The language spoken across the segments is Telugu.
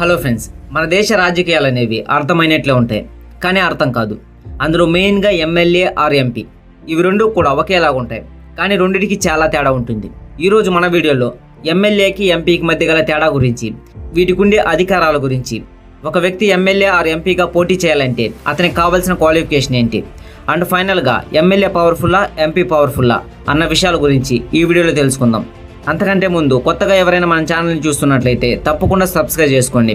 హలో ఫ్రెండ్స్, మన దేశ రాజకీయాలు అనేవి అర్థమైనట్లే ఉంటాయి, కానీ అర్థం కాదు. అందులో మెయిన్గా ఎమ్మెల్యే ఆర్ ఎంపీ, ఇవి రెండు కూడా ఒకేలాగా ఉంటాయి, కానీ రెండింటికి చాలా తేడా ఉంటుంది. ఈరోజు మన వీడియోలో ఎమ్మెల్యేకి ఎంపీకి మధ్య గల తేడా గురించి, వీటికి ఉండే అధికారాల గురించి, ఒక వ్యక్తి ఎమ్మెల్యే ఆర్ ఎంపీగా పోటీ చేయాలంటే అతనికి కావాల్సిన క్వాలిఫికేషన్ ఏంటి, అండ్ ఫైనల్గా ఎమ్మెల్యే పవర్ఫుల్లా ఎంపీ పవర్ఫుల్లా అన్న విషయాల గురించి ఈ వీడియోలో తెలుసుకుందాం. అంతకంటే ముందు కొత్తగా ఎవరైనా మన ఛానల్ని చూస్తున్నట్లయితే తప్పకుండా సబ్స్క్రైబ్ చేసుకోండి.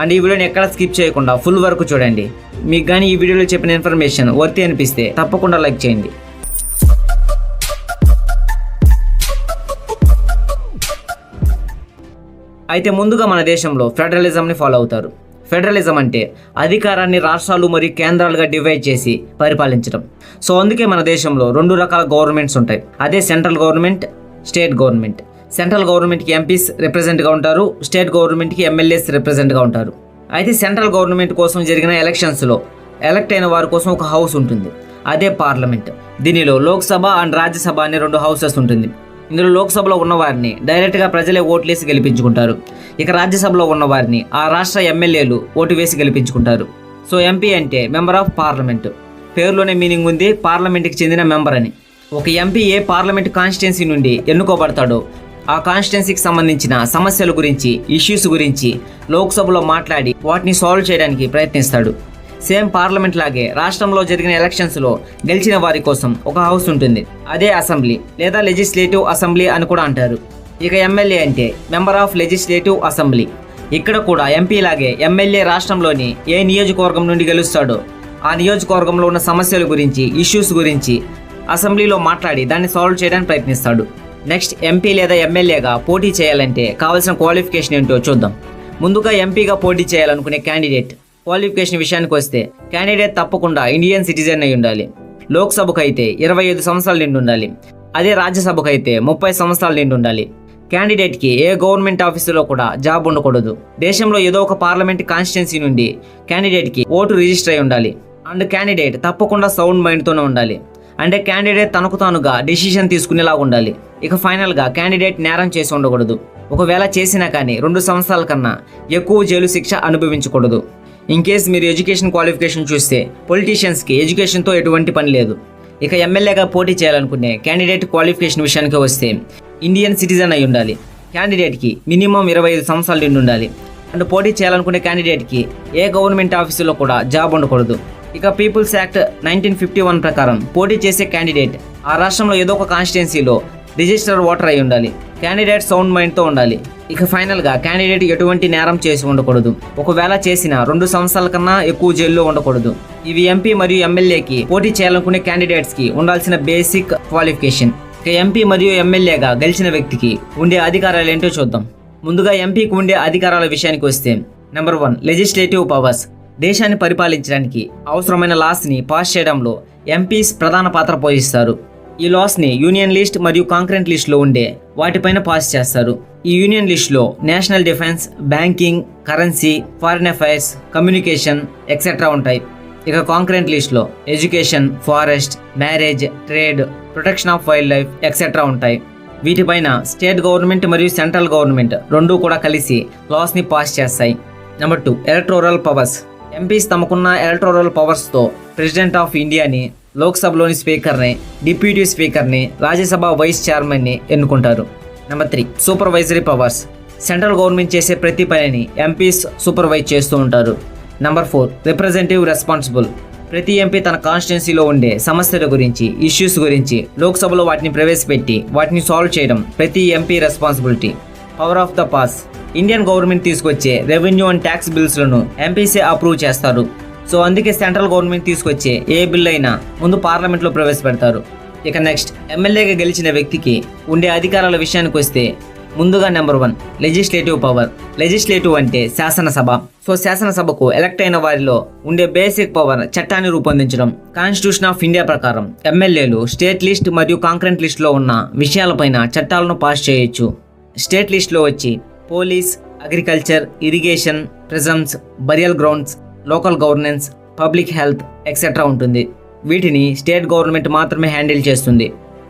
అండ్ ఈ వీడియోని ఎక్కడ స్కిప్ చేయకుండా ఫుల్ వరకు చూడండి. మీకు కానీ ఈ వీడియోలో చెప్పిన ఇన్ఫర్మేషన్ వర్తి అనిపిస్తే తప్పకుండా లైక్ చేయండి. అయితే ముందుగా మన దేశంలో ఫెడరలిజంని ఫాలో అవుతారు. ఫెడరలిజం అంటే అధికారాన్ని రాష్ట్రాలు మరియు కేంద్రాలుగా డివైడ్ చేసి పరిపాలించడం. సో అందుకే మన దేశంలో రెండు రకాల గవర్నమెంట్స్ ఉంటాయి. అదే central government, state government. Central గవర్నమెంట్కి ఎంపీస్ రిప్రజెంట్గా ఉంటారు, స్టేట్ గవర్నమెంట్కి ఎమ్మెల్యేస్ రిప్రజెంట్గా ఉంటారు. అయితే సెంట్రల్ గవర్నమెంట్ కోసం జరిగిన ఎలక్షన్స్లో ఎలక్ట్ అయిన వారి కోసం ఒక హౌస్ ఉంటుంది, అదే పార్లమెంట్. దీనిలో లోక్సభ అండ్ రాజ్యసభ అనే రెండు హౌసెస్ ఉంటుంది. ఇందులో లోక్సభలో ఉన్నవారిని డైరెక్ట్గా ప్రజలే ఓట్లేసి గెలిపించుకుంటారు. ఇక రాజ్యసభలో ఉన్నవారిని ఆ రాష్ట్ర ఎమ్మెల్యేలు ఓటు వేసి గెలిపించుకుంటారు. సో ఎంపీ అంటే మెంబర్ ఆఫ్ పార్లమెంట్. పేరులోనే మీనింగ్ ఉంది, పార్లమెంట్కి చెందిన మెంబర్ అని. ఒక ఎంపీ ఏ పార్లమెంట్ కాన్స్టిట్యున్సీ నుండి ఎన్నుకోబడతాడో ఆ కాన్స్టిట్యున్సీకి సంబంధించిన సమస్యల గురించి, ఇష్యూస్ గురించి లోక్సభలో మాట్లాడి వాటిని సాల్వ్ చేయడానికి ప్రయత్నిస్తాడు. సేమ్ పార్లమెంట్ లాగే రాష్ట్రంలో జరిగిన ఎలక్షన్స్లో గెలిచిన వారి కోసం ఒక హౌస్ ఉంటుంది, అదే అసెంబ్లీ లేదా లెజిస్లేటివ్ అసెంబ్లీ అని కూడా అంటారు. ఇక ఎమ్మెల్యే అంటే మెంబర్ ఆఫ్ లెజిస్లేటివ్ అసెంబ్లీ. ఇక్కడ కూడా ఎంపీ లాగే ఎమ్మెల్యే రాష్ట్రంలోని ఏ నియోజకవర్గం నుండి గెలుస్తాడో ఆ నియోజకవర్గంలో ఉన్న సమస్యల గురించి, ఇష్యూస్ గురించి అసెంబ్లీలో మాట్లాడి దాన్ని సాల్వ్ చేయడానికి ప్రయత్నిస్తాడు. నెక్స్ట్ ఎంపీ లేదా ఎమ్మెల్యేగా పోటీ చేయాలంటే కావాల్సిన క్వాలిఫికేషన్ ఏంటో చూద్దాం. ముందుగా ఎంపీగా పోటీ చేయాలనుకునే క్యాండిడేట్ క్వాలిఫికేషన్ విషయానికి వస్తే, క్యాండిడేట్ తప్పకుండా ఇండియన్ సిటిజన్ అయి ఉండాలి. లోక్సభకు అయితే 25 సంవత్సరాలు నిండి ఉండాలి. అదే రాజ్యసభకు అయితే 30 సంవత్సరాలు నిండి ఉండాలి. క్యాండిడేట్కి ఏ గవర్నమెంట్ ఆఫీసులో కూడా జాబ్ ఉండకూడదు. దేశంలో ఏదో ఒక పార్లమెంట్ కాన్స్టిట్యున్సీ నుండి క్యాండిడేట్కి ఓటు రిజిస్టర్ అయి ఉండాలి. అండ్ క్యాండిడేట్ తప్పకుండా సౌండ్ మైండ్తోనే ఉండాలి. అంటే క్యాండిడేట్ తనకు తానుగా డెసిషన్ తీసుకునేలాగా ఉండాలి. ఇక ఫైనల్గా క్యాండిడేట్ నేరం చేసి ఉండకూడదు. ఒకవేళ చేసినా కానీ 2 సంవత్సరాల కన్నా ఎక్కువ జైలు శిక్ష అనుభవించకూడదు. ఇన్ కేస్ మీరు ఎడ్యుకేషన్ క్వాలిఫికేషన్ చూస్తే, పొలిటీషియన్స్కి ఎడ్యుకేషన్తో ఎటువంటి పని లేదు. ఇక ఎమ్మెల్యేగా పోటీ చేయాలనుకునే క్యాండిడేట్ క్వాలిఫికేషన్ విషయానికి వస్తే, ఇండియన్ సిటిజన్ అయి ఉండాలి. క్యాండిడేట్కి మినిమం 25 సంవత్సరాలు నిండి ఉండాలి. అండ్ పోటీ చేయాలనుకునే క్యాండిడేట్కి ఏ గవర్నమెంట్ ఆఫీసులో కూడా జాబ్ ఉండకూడదు. ఇక పీపుల్స్ యాక్ట్ 1951 ప్రకారం పోటీ చేసే క్యాండిడేట్ ఆ రాష్ట్రంలో ఏదో ఒక కాన్స్టిట్యున్సీలో రిజిస్టర్ ఓటర్ అయి ఉండాలి. క్యాండిడేట్ సౌండ్ మైండ్తో ఉండాలి. ఇక ఫైనల్గా క్యాండిడేట్ ఎటువంటి నేరం చేసి ఉండకూడదు. ఒకవేళ చేసిన 2 సంవత్సరాల కన్నా ఎక్కువ జైల్లో ఉండకూడదు. ఇవి ఎంపీ మరియు ఎమ్మెల్యేకి పోటీ చేయాలనుకునే క్యాండిడేట్స్కి ఉండాల్సిన బేసిక్ క్వాలిఫికేషన్. ఇక ఎంపీ మరియు ఎమ్మెల్యేగా గెలిచిన వ్యక్తికి ఉండే అధికారాలు ఏంటో చూద్దాం. ముందుగా ఎంపీకి ఉండే అధికారాల విషయానికి వస్తే, నెంబర్ 1 లెజిస్లేటివ్ పవర్స్. దేశాన్ని పరిపాలించడానికి అవసరమైన లాస్ని పాస్ చేయడంలో ఎంపీస్ ప్రధాన పాత్ర పోషిస్తారు. ఈ లాస్ని యూనియన్ లిస్ట్ మరియు కాంక్రెంట్ లిస్ట్లో ఉండే వాటిపైన పాస్ చేస్తారు. ఈ యూనియన్ లిస్ట్లో national defence, banking, currency, foreign affairs, communication etcetera ఉంటాయి. ఇక కాంక్రెంట్ లిస్ట్లో education, forest, marriage, trade, protection of wildlife etcetera ఉంటాయి. వీటిపైన స్టేట్ గవర్నమెంట్ మరియు సెంట్రల్ గవర్నమెంట్ రెండూ కూడా కలిసి లాస్ని పాస్ చేస్తాయి. Number 2 electoral powers. ఎంపీస్ తమకున్న ఎలక్టోరల్ పవర్స్తో ప్రెసిడెంట్ ఆఫ్ ఇండియాని, లోక్సభలోని స్పీకర్ని, డిప్యూటీ స్పీకర్ని, రాజ్యసభ వైస్ చైర్మన్ని ఎన్నుకుంటారు. Number 3 supervisory powers. Central government చేసే ప్రతి పనిని ఎంపీస్ సూపర్వైజ్ చేస్తూ ఉంటారు. Number 4 representative responsible. ప్రతి ఎంపీ తన కాన్స్టిట్యున్సీలో ఉండే సమస్యల గురించి, ఇష్యూస్ గురించి లోక్సభలో వాటిని ప్రవేశపెట్టి వాటిని సాల్వ్ చేయడం ప్రతి MP responsibility. Power of the purse. Indian government తీసుకొచ్చే రెవెన్యూ అండ్ ట్యాక్స్ బిల్స్లను ఎంపీసీ అప్రూవ్ చేస్తారు. సో అందుకే సెంట్రల్ గవర్నమెంట్ తీసుకొచ్చే ఏ బిల్ అయినా ముందు పార్లమెంట్లో ప్రవేశపెడతారు. ఇక నెక్స్ట్ ఎమ్మెల్యేగా గెలిచిన వ్యక్తికి ఉండే అధికారాల విషయానికి వస్తే, ముందుగా నెంబర్ 1 లెజిస్లేటివ్ పవర్. లెజిస్లేటివ్ అంటే శాసనసభ. సో శాసనసభకు ఎలక్ట్ అయిన వారిలో ఉండే బేసిక్ పవర్ చట్టాన్ని రూపొందించడం. కాన్స్టిట్యూషన్ ఆఫ్ ఇండియా ప్రకారం ఎమ్మెల్యేలు స్టేట్ లిస్ట్ మరియు కాంక్రెంట్ లిస్ట్లో ఉన్న విషయాలపైన చట్టాలను పాస్ చేయొచ్చు. స్టేట్ లిస్ట్లో వచ్చి police, agriculture, irrigation, prisons, burial grounds, local governance, public health etcetera ఉంటుంది. వీటిని స్టేట్ గవర్నమెంట్ మాత్రమే హ్యాండిల్ చేస్తుంది.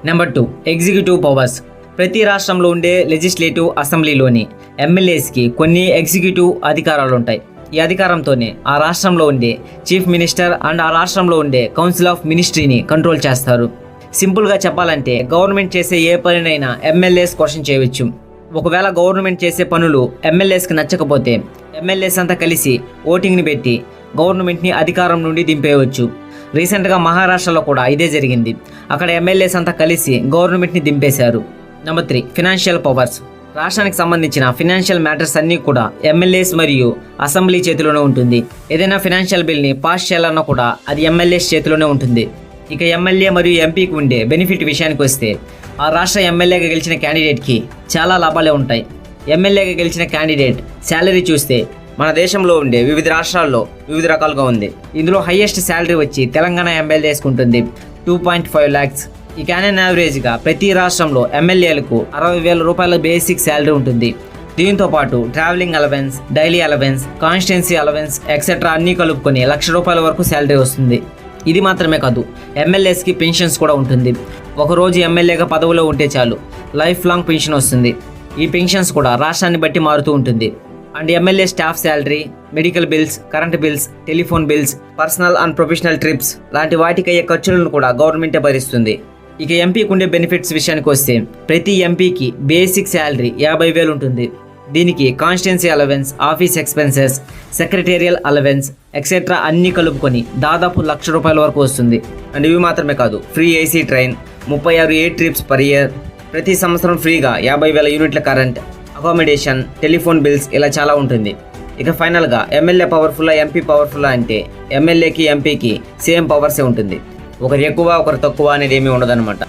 Number 2 executive powers. ప్రతి రాష్ట్రంలో ఉండే లెజిస్లేటివ్ అసెంబ్లీలోని ఎమ్మెల్యేస్కి కొన్ని ఎగ్జిక్యూటివ్ అధికారాలు ఉంటాయి. ఈ అధికారంతోనే ఆ రాష్ట్రంలో ఉండే చీఫ్ మినిస్టర్ అండ్ ఆ రాష్ట్రంలో ఉండే కౌన్సిల్ ఆఫ్ మినిస్ట్రీని కంట్రోల్ చేస్తారు. సింపుల్గా చెప్పాలంటే గవర్నమెంట్ చేసే ఏ పనినైనా ఎమ్మెల్యేస్ క్వశ్చన్ చేయవచ్చు. ఒకవేళ గవర్నమెంట్ చేసే పనులు ఎమ్మెల్యేస్కి నచ్చకపోతే ఎమ్మెల్యేస్ అంతా కలిసి ఓటింగ్ని పెట్టి గవర్నమెంట్ని అధికారం నుండి దింపేయవచ్చు. రీసెంట్గా మహారాష్ట్రలో కూడా ఇదే జరిగింది. అక్కడ ఎమ్మెల్యేస్ అంతా కలిసి గవర్నమెంట్ని దింపేశారు. Number 3, financial powers. రాష్ట్రానికి సంబంధించిన ఫినాన్షియల్ మ్యాటర్స్ అన్నీ కూడా ఎమ్మెల్యేస్ మరియు అసెంబ్లీ చేతిలోనే ఉంటుంది. ఏదైనా ఫినాన్షియల్ బిల్ని పాస్ చేయాలన్నా కూడా అది ఎమ్మెల్యేస్ చేతిలోనే ఉంటుంది. ఇక ఎమ్మెల్యే మరియు ఎంపీకి ఉండే బెనిఫిట్ విషయానికి వస్తే ఆ రాష్ట్ర ఎమ్మెల్యేగా గెలిచిన క్యాండిడేట్కి చాలా లాభాలే ఉంటాయి. ఎమ్మెల్యేగా గెలిచిన క్యాండిడేట్ శాలరీ చూస్తే మన దేశంలో ఉండే వివిధ రాష్ట్రాల్లో వివిధ రకాలుగా ఉంది. ఇందులో హైయెస్ట్ శాలరీ వచ్చి తెలంగాణ ఎమ్మెల్యేస్కి ఉంటుంది 2.5 lakhs. ఈ క్యాన్ యావరేజ్గా ప్రతి రాష్ట్రంలో ఎమ్మెల్యేలకు 60,000 రూపాయల బేసిక్ శాలరీ ఉంటుంది. దీంతో పాటు travelling allowance, daily allowance, constituency allowance etcetera అన్నీ కలుపుకొని 1,00,000 రూపాయల వరకు శాలరీ వస్తుంది. ఇది మాత్రమే కాదు, ఎమ్మెల్యేస్కి పెన్షన్స్ కూడా ఉంటుంది. ఒకరోజు ఎమ్మెల్యేగా పదవిలో ఉంటే చాలు లైఫ్ లాంగ్ పెన్షన్ వస్తుంది. ఈ పెన్షన్స్ కూడా రాష్ట్రాన్ని బట్టి మారుతూ ఉంటుంది. And MLA staff salary, medical bills, current bills, telephone bills, personal and professional trips లాంటి వాటికి అయ్యే ఖర్చులను కూడా గవర్నమెంటే భరిస్తుంది. ఇక ఎంపీకి ఉండే బెనిఫిట్స్ విషయానికి వస్తే ప్రతి ఎంపీకి బేసిక్ శాలరీ 50,000 ఉంటుంది. దీనికి constituency allowance, office expenses, secretarial allowance etcetera అన్నీ కలుపుకొని దాదాపు 1,00,000 రూపాయల వరకు వస్తుంది. అండ్ ఇవి మాత్రమే కాదు, free AC train, 36 air trips per year, ప్రతి సంవత్సరం ఫ్రీగా 50,000 యూనిట్ల కరెంట్, అకామిడేషన్, టెలిఫోన్ బిల్స్ ఇలా చాలా ఉంటుంది. ఇక ఫైనల్గా ఎమ్మెల్యే పవర్ఫుల్లా ఎంపీ పవర్ఫుల్లా అంటే ఎమ్మెల్యేకి ఎంపీకి సేమ్ పవర్సే ఉంటుంది. ఒకరు ఎక్కువ ఒకరు తక్కువ అనేది ఏమీ ఉండదన్నమాట.